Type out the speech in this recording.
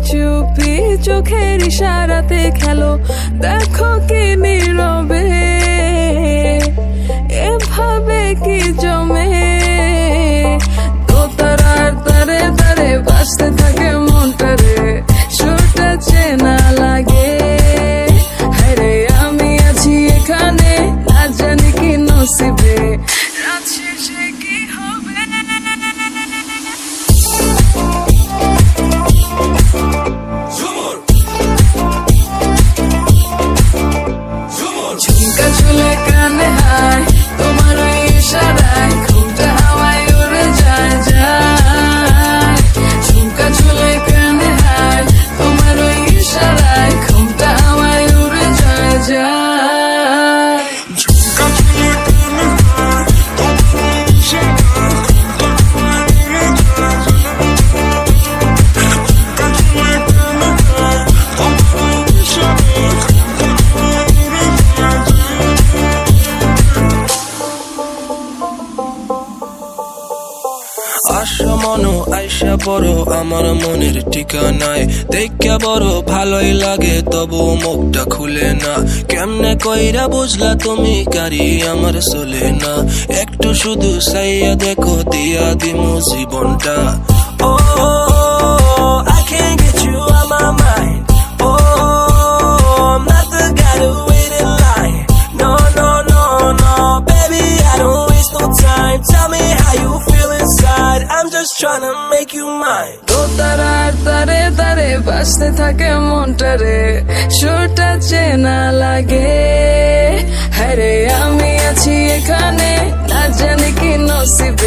চুপি চোখের ইশারাতে খেলো, দেখো কি নীরবে এভাবে কি জমে। দোতারার তারে তারে বাজতে থাকে মনটারে, সুরটা চেনা লাগে। হরে আমি আছি এখানে, না জানি কি নসিবে, রাত শেষে কি হবে। ঝুমকা চুলে কানে হায়, তোমার ওই ইশারায় ঘুমটা হাওয়ায় উড়ে যায় যায়। ঝুমকা চুলে কানে হায়, তোমার ওই ইশারায় ঘুমটা হাওয়ায় উড়ে যায় যায়। ঝুমকা চুলে কানে হায়, তোমার ওই ইশারায় ঘুমটা হাওয়ায় উড়ে যায় যায়। ঝুমকা চুলে কানে হায়, তোমার ওই ইশারায় ঘুমটা হাওয়ায় উড়ে যায় যায়। আশা মনো আইসা বড় আমার মনের ঠিকানায়, দেখা বড় ভালোই লাগে তবু মুখটা খুলে না। কেমনে কইরা বুঝলা তুমি কারি আমার চলে না, একটু শুধু চাইয়া দেখো দিয়া দিমু জীবনটা। ও I can't get you out my mind. Oh, I'm not the guy to wait in line. No, no, no, no, baby, I don't waste no time. Tell me how you feel inside. I'm just trying to make you mine. দোতারার তারে তারে বাজতে থাকে মনটারে, সুরটা চেনা লাগে। হরে আমি আছি এখানে, না জানি কি নসিবে।